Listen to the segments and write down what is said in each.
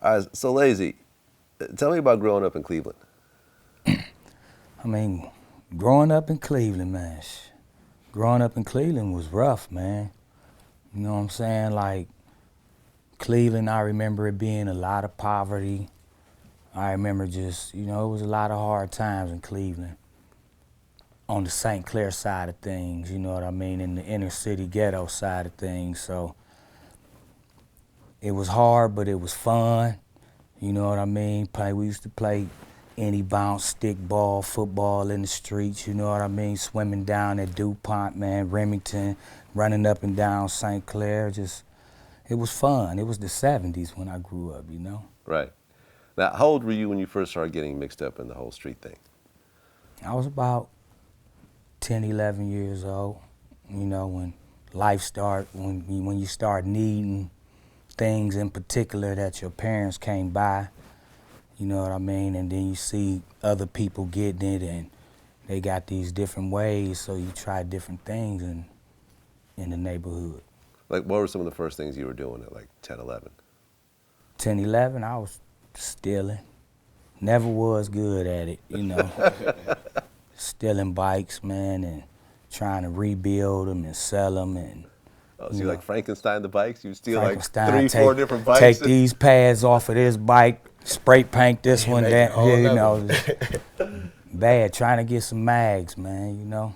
All right, so Layzie, tell me about growing up in Cleveland. I mean, growing up in Cleveland, man, growing up in Cleveland was rough, man. You know what I'm saying? Like, Cleveland, I remember it being a lot of poverty. I remember just, it was a lot of hard times in Cleveland. On the St. Clair side of things, you know what I mean, in the inner city ghetto side of things. So it was hard, but it was fun. You know what I mean? We used to play any bounce, stick ball, football in the streets, you know what I mean? Swimming down at DuPont, man, Remington, running up and down St. Clair. It was fun. It was the 70s when I grew up, you know? Right. Now, how old were you when you first started getting mixed up in the whole street thing? I was about 10, 11 years old, when when you start needing things in particular that your parents can't buy, you know what I mean? And then you see other people getting it and they got these different ways, so you try different things in the neighborhood. Like, what were some of the first things you were doing at like 10, 11? 10, 11, I was stealing. Never was good at it, Stealing bikes, man, and trying to rebuild them and sell them. And Oh, so you like Frankenstein the bikes? You steal like Frankenstein, three, four different bikes? Take these pads off of this bike, spray paint this one, that, bad, trying to get some mags, man,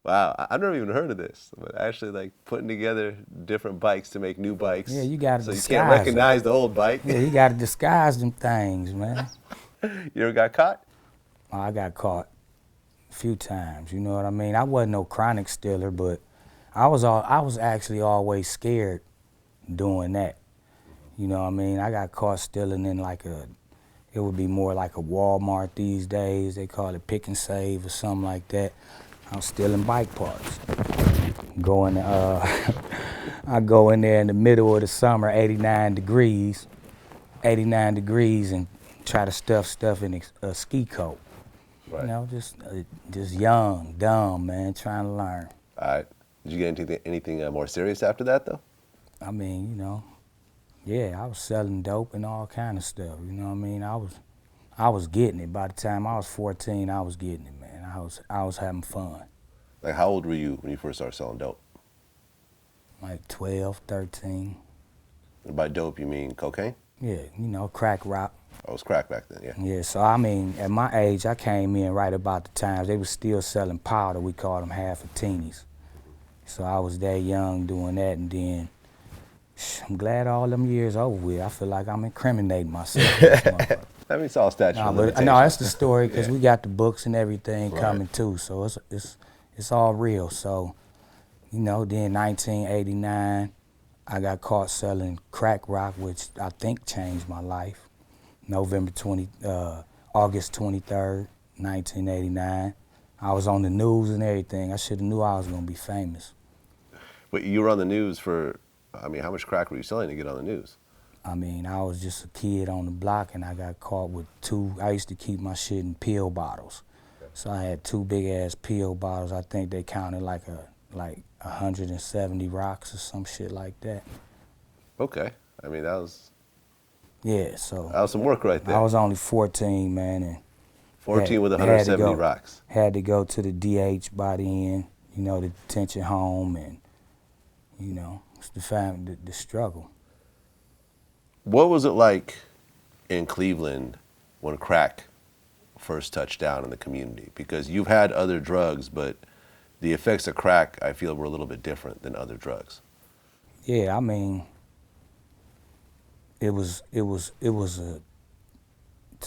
Wow, I've never even heard of this. But actually, like putting together different bikes to make new bikes. Yeah, you got to so disguise you can't recognize the old bike. Yeah, you got to disguise them things, man. You ever got caught? Oh, I got caught a few times, you know what I mean? I wasn't no chronic stealer, but I was actually always scared doing that. You know what I mean? I got caught stealing in it would be more like a Walmart these days. They call it pick and save or something like that. I was stealing bike parts. I go in there in the middle of the summer, 89 degrees, and try to stuff in a ski coat. Right. Just young, dumb, man, trying to learn. All right. Did you get anything more serious after that, though? I mean, yeah, I was selling dope and all kind of stuff. You know what I mean? I was getting it. By the time I was 14, I was getting it, man. I was having fun. Like, how old were you when you first started selling dope? Like 12, 13. And by dope, you mean cocaine? Yeah, crack rock. Oh, it was crack back then, yeah. Yeah, so I mean, at my age, I came in right about the times they were still selling powder. We called them half-a-teenies. So I was that young doing that, and then I'm glad all them years over with. I feel like I'm incriminating myself. I mean, it's all statute of limitations. No, that's the story, because we got the books and everything coming too, so it's all real. So, then 1989, I got caught selling crack rock, which I think changed my life. August 23rd, 1989. I was on the news and everything. I should have knew I was gonna be famous. But you were on the news for, I mean, how much crack were you selling to get on the news? I mean, I was just a kid on the block, and I got caught with I used to keep my shit in pill bottles. So I had 2 big-ass pill bottles. I think they counted like 170 rocks or some shit like that. Okay. I mean, that was some work right there. I was only 14, man, and 14 with 170 rocks. Had to go to the DH by the end, the detention home, and, it's the struggle. What was it like in Cleveland when crack first touched down in the community? Because you've had other drugs, but the effects of crack, I feel, were a little bit different than other drugs. Yeah, I mean, to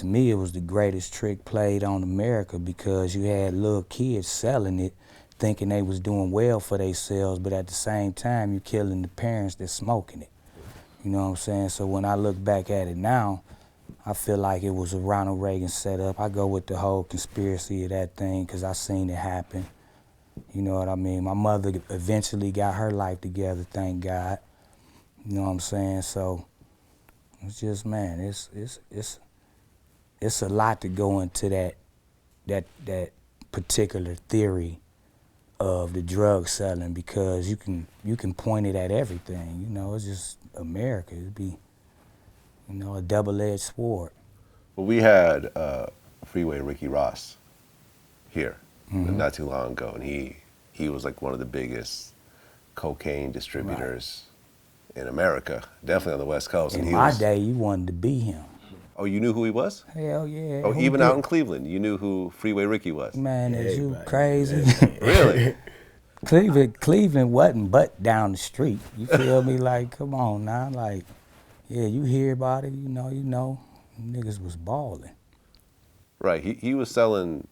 me, it was the greatest trick played on America, because you had little kids selling it, thinking they was doing well for themselves, but at the same time, you're killing the parents that's smoking it. You know what I'm saying? So when I look back at it now, I feel like it was a Ronald Reagan setup. I go with the whole conspiracy of that thing, because I seen it happen. You know what I mean? My mother eventually got her life together, thank God. You know what I'm saying? So it's just, man, it's a lot to go into that particular theory of the drug selling, because you can point it at everything. It's just America. It'd be, You know, a double-edged sword. Well, we had Freeway Ricky Ross here not too long ago, and he was like one of the biggest cocaine distributors in America, definitely on the West Coast. In And he my was. day, you wanted to be him. Oh, you knew who he was? Hell yeah. Oh, who even out in did? Cleveland, you knew who Freeway Ricky was. Man, is you Everybody crazy? Really? Cleveland wasn't but down the street. You feel me? Like, come on now. Like, yeah, you hear about it, you know. Niggas was balling. Right. He was selling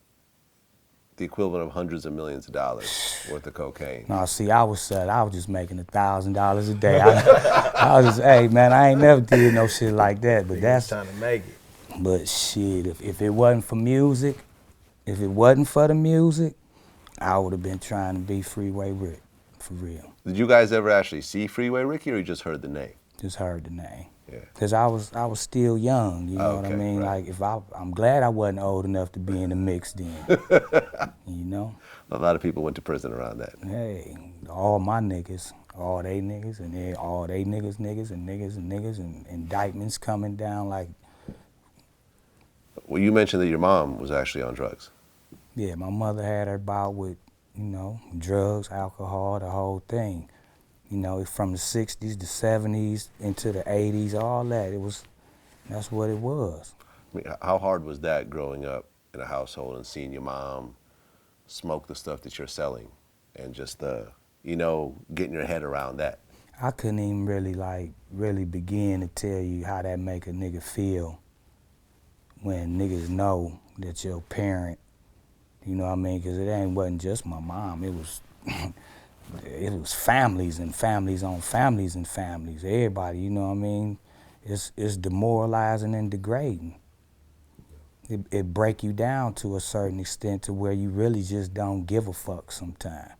the equivalent of hundreds of millions of dollars worth of cocaine. No, see, I was just making $1,000 a day. I was just, hey man, I ain't never did no shit like that. But That's trying to make it. But shit, if it wasn't for music, if it wasn't for the music, I would have been trying to be Freeway Rick, for real. Did you guys ever actually see Freeway Ricky, or you just heard the name? Just heard the name. Yeah. Cause I was still young, you know what I Okay, mean? right. Like I'm glad I wasn't old enough to be in the mix then. You know? A lot of people went to prison around that. Hey, all my niggas, all they niggas, and then all they niggas and indictments coming down like, Well, you mentioned that your mom was actually on drugs. yeah, my mother had her bout with, you know, drugs, alcohol, the whole thing. You know, from the 60s, the 70s, into the 80s, all that. That's what it was. I mean, how hard was that growing up in a household and seeing your mom smoke the stuff that you're selling and just getting your head around that? I couldn't even really begin to tell you how that make a nigga feel when niggas know that your parent, you know what I mean? Because wasn't just my mom. It was it was families and families on families and families. Everybody, you know what I mean? It's demoralizing and degrading. It break you down to a certain extent to where you really just don't give a fuck sometimes.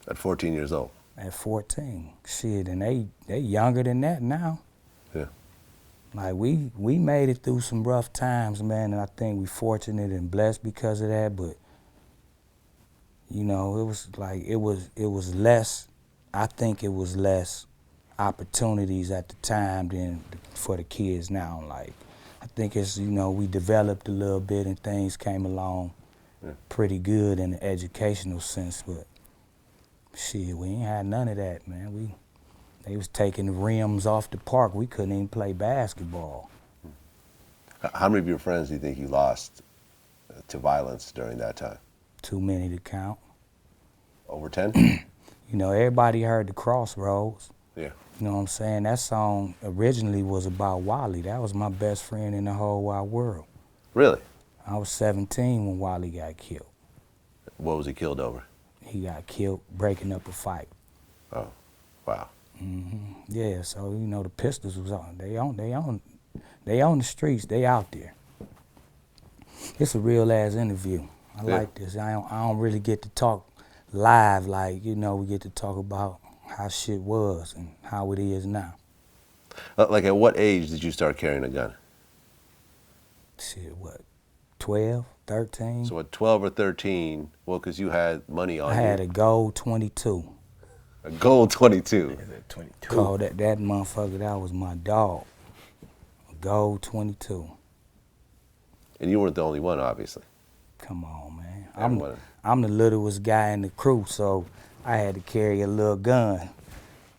At 14 years old. At 14, shit, and they younger than that now. Yeah. Like we made it through some rough times, man, and I think we fortunate and blessed because of that. But you know, it was less. I think it was less opportunities at the time than for the kids now. Like, I think it's, you know, we developed a little bit and things came along pretty good in the educational sense. But shit, we ain't had none of that, man. They was taking the rims off the park. We couldn't even play basketball. How many of your friends do you think you lost to violence during that time? Too many to count. Over 10? You know, everybody heard the Crossroads. Yeah. You know what I'm saying? That song originally was about Wally. That was my best friend in the whole wide world. Really? I was 17 when Wally got killed. What was he killed over? He got killed breaking up a fight. Oh, wow. Yeah, so you know the Pistols was on. They on the streets. They out there. It's a real ass interview. I like this. I don't really get to talk live like, you know, we get to talk about how shit was and how it is now. Like, at what age did you start carrying a gun? Shit, what? 12, 13? So at 12 or 13, well, because you had money on I you. had a gold 22. A gold 22. Is it 22? Called that motherfucker, that was my dog. A gold 22. And you weren't the only one, obviously. Come on, man. Everyone. I'm the littlest guy in the crew, so I had to carry a little gun.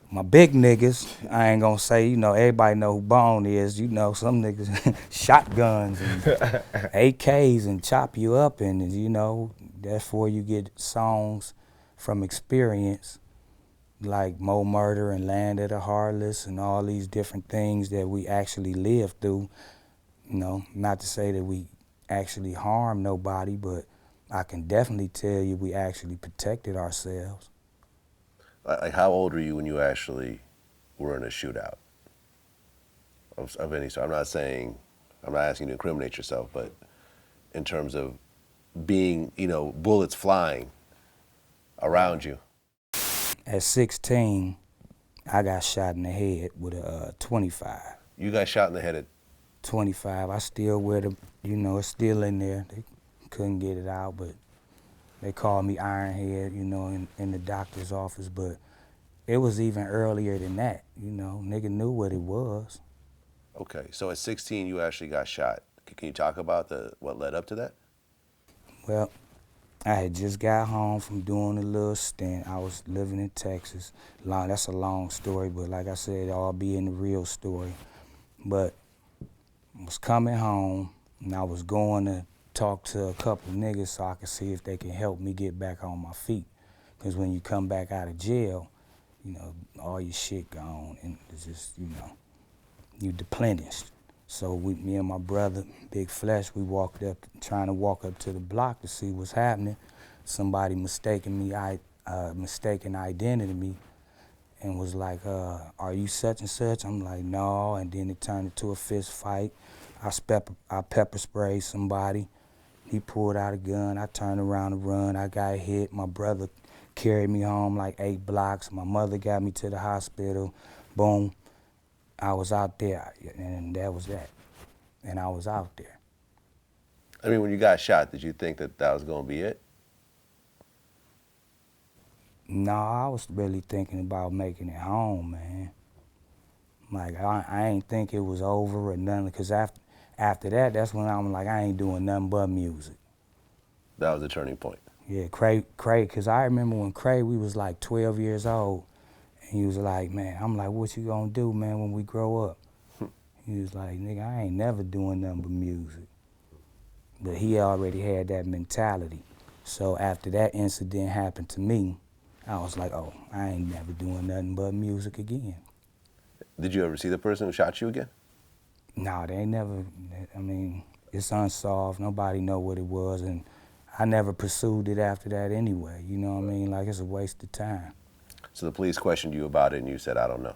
My big niggas, I ain't gonna say, you know, everybody know who Bone is. You know, some niggas shotguns and AKs and chop you up, and you know, therefore you get songs from experience like Mo Murder and Land of the Heartless and all these different things that we actually lived through. You know, not to say that we actually harmed nobody, but I can definitely tell you we actually protected ourselves. Like, how old were you when you actually were in a shootout of any sort? I'm not asking you to incriminate yourself, but in terms of being, you know, bullets flying around you. At 16, I got shot in the head with a 25. You got shot in the head at 25. I still wear the, you know, it's still in there. They couldn't get it out, but they called me Ironhead, you know, in the doctor's office. But it was even earlier than that, you know. Nigga knew what it was. Okay, so at 16, you actually got shot. Can you talk about what led up to that? Well, I had just got home from doing a little stint. I was living in Texas. That's a long story, but like I said, I'll be in the real story. But I was coming home, and I was going to talk to a couple niggas so I could see if they can help me get back on my feet. Because when you come back out of jail, you know, all your shit gone, and it's just, you know, you deplenished. So me and my brother, Big Flesh, we walked up, trying to walk up to the block to see what's happening. Somebody mistaken identity me and was like, are you such and such? I'm like, no, and then it turned into a fist fight. I pepper sprayed somebody. He pulled out a gun. I turned around to run. I got hit. My brother carried me home like 8 blocks. My mother got me to the hospital. Boom. I was out there, and that was that. And I was out there. I mean, when you got shot, did you think that was going to be it? No, I was really thinking about making it home, man. Like, I ain't think it was over or nothing, because after that, that's when I'm like, I ain't doing nothing but music. That was the turning point. Yeah, Craig, because I remember when Craig, we was like 12 years old, and he was like, man, I'm like, what you gonna do, man, when we grow up? He was like, nigga, I ain't never doing nothing but music. But he already had that mentality. So after that incident happened to me, I was like, oh, I ain't never doing nothing but music again. Did you ever see the person who shot you again? No, they never, I mean, it's unsolved. Nobody know what it was, and I never pursued it after that anyway. You know what I mean? Like, it's a waste of time. So the police questioned you about it, and you said, I don't know.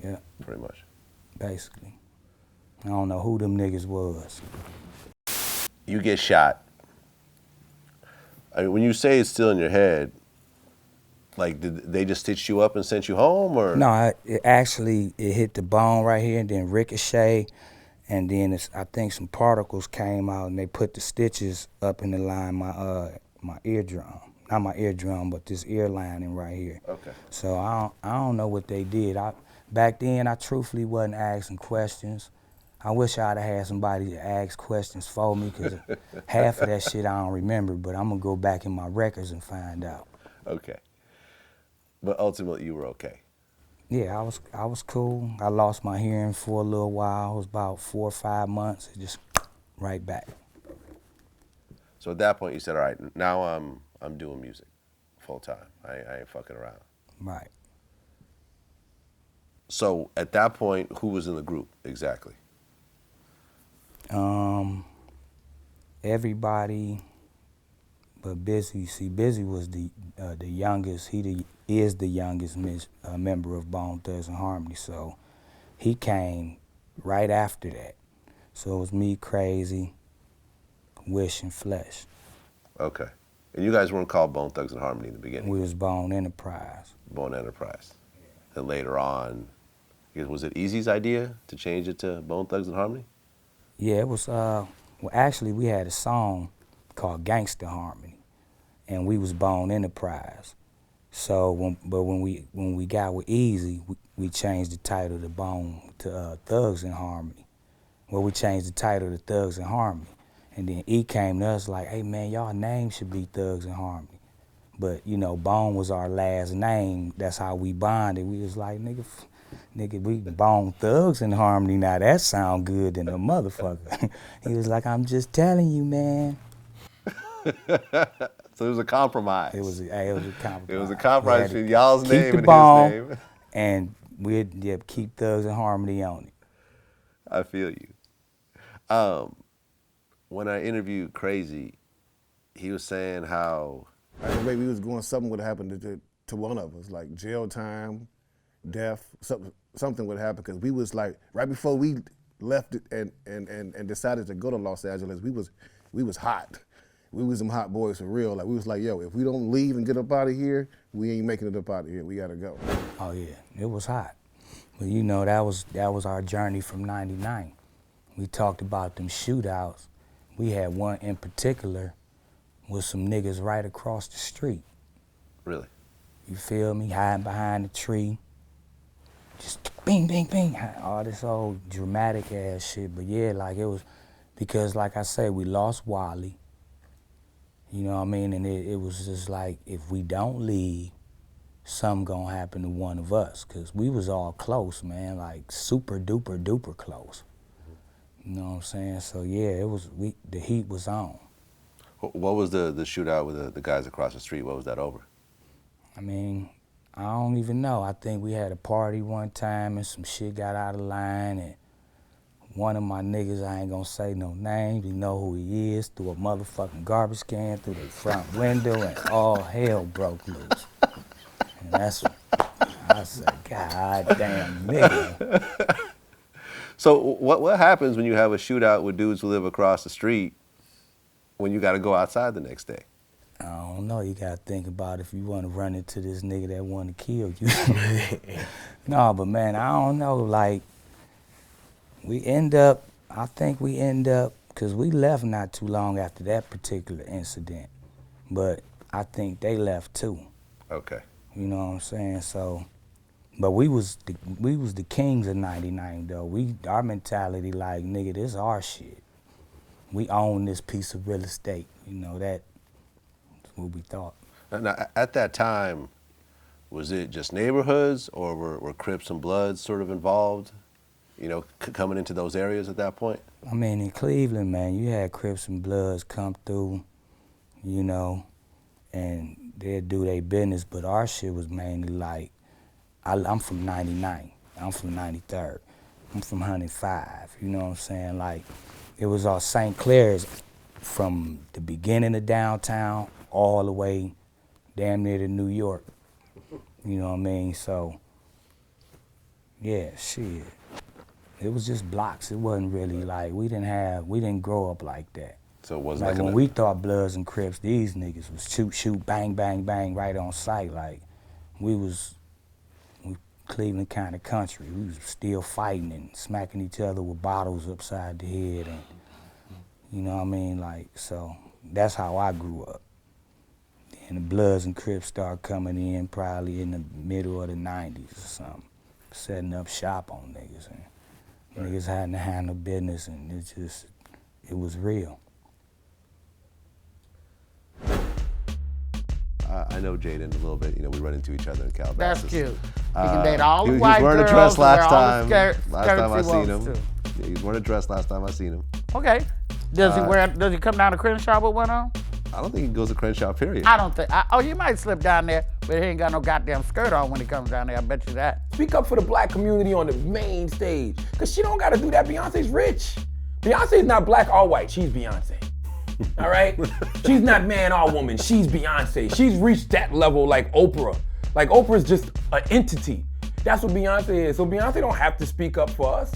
Yeah. Pretty much. Basically. I don't know who them niggas was. You get shot. I mean, when you say it's still in your head, like, did they just stitch you up and sent you home, or? No, it hit the bone right here and then ricochet, and then I think some particles came out and they put the stitches up in the line my eardrum. Not my eardrum, but this ear lining right here. Okay. So I don't know what they did. Back then I truthfully wasn't asking questions. I wish I'd have had somebody to ask questions for me, because half of that shit I don't remember, but I'm gonna go back in my records and find out. Okay. But ultimately, you were okay. Yeah, I was cool. I lost my hearing for a little while. It was about 4 or 5 months. It just right back. So at that point, you said, all right, now I'm doing music full time. I ain't fucking around. Right. So at that point, who was in the group exactly? Everybody but Busy. See, Busy was the youngest. Is the youngest member of Bone Thugs and Harmony. So he came right after that. So it was me, Crazy, Wish, and Flesh. Okay. And you guys weren't called Bone Thugs and Harmony in the beginning? We was Bone Enterprise. Bone Enterprise. And later on, was it Easy's idea to change it to Bone Thugs and Harmony? Yeah, it was, well, actually, we had a song called Gangsta Harmony, and we was Bone Enterprise. So, when we got with Easy, we changed the title to Thugs and Harmony. Well, we changed the title to Thugs and Harmony. And then E came to us like, hey, man, y'all name should be Thugs and Harmony. But, you know, Bone was our last name. That's how we bonded. We was like, nigga, we Bone Thugs and Harmony. Now that sound good than a motherfucker. He was like, I'm just telling you, man. So it was a compromise. It was a compromise. It was a compromise between y'all's name and his name. And we'd keep Thugs and Harmony on it. I feel you. When I interviewed Crazy, he was saying how the way we was going, something would happen to one of us, like jail time, death, something would happen, because we was like, right before we left it and decided to go to Los Angeles, we was hot. We was some hot boys for real. Like, we was like, yo, if we don't leave and get up out of here, we ain't making it up out of here. We gotta go. Oh yeah, it was hot. But you know, that was our journey from '99. We talked about them shootouts. We had one in particular with some niggas right across the street. Really? You feel me? Hiding behind the tree. just bing, bing, bing, all this old dramatic ass shit. But yeah, like it was, because like I say, we lost Wally. You know what I mean? And it was just like, if we don't leave, something gonna happen to one of us. Cause we was all close, man, like super duper duper close. You know what I'm saying? So yeah, it was, the heat was on. What was the shootout with the guys across the street? What was that over? I mean, I don't even know. I think we had a party one time and some shit got out of line, and one of my niggas, I ain't gonna say no names, you know who he is, threw a motherfucking garbage can through the front window and all hell broke loose. And that's what I said, God damn nigga. So what happens when you have a shootout with dudes who live across the street when you got to go outside the next day? I don't know, you gotta think about if you wanna run into this nigga that wanna kill you. No, but man, I don't know, like, I think we end up, cause we left not too long after that particular incident, but I think they left too. Okay. You know what I'm saying? So, but we was the kings of 99 though. Our mentality like, nigga, this our shit. We own this piece of real estate. You know, that's what we thought. Now, at that time, was it just neighborhoods, or were Crips and Bloods sort of involved, you know, coming into those areas at that point? I mean, in Cleveland, man, you had Crips and Bloods come through, you know, and they'd do their business, but our shit was mainly like, I'm from 99, I'm from 93rd, I'm from 105, you know what I'm saying? Like, it was all St. Clair's from the beginning of downtown all the way damn near to New York, you know what I mean? So, yeah, shit. It was just blocks. It wasn't really like, we didn't grow up like that. So it wasn't like when we thought Bloods and Crips, these niggas was shoot, bang, bang, bang, right on sight. Like, we Cleveland kind of country. We was still fighting and smacking each other with bottles upside the head, and you know what I mean? Like, so that's how I grew up. And the Bloods and Crips started coming in probably in the middle of the 90s or something, setting up shop on niggas, and niggas had to handle business, and it was real. I know Jaden a little bit. You know, we run into each other in Calabasas. That's cute. He can date all the he white was wearing girls. a dress last all time. the Last time I skirts he seen him. wants to. Yeah, he was wearing a dress last time I seen him. Okay. Does he come down to Crenshaw with one on? I don't think he goes to Crenshaw, period. I don't think. He might slip down there, but he ain't got no goddamn skirt on when he comes down there. I bet you that. Speak up for the black community on the main stage, cause she don't gotta do that. Beyonce's rich. Beyonce's not black or white. She's Beyonce. All right? She's not man or woman. She's Beyonce. She's reached that level like Oprah. Like Oprah's just an entity. That's what Beyonce is. So Beyonce don't have to speak up for us.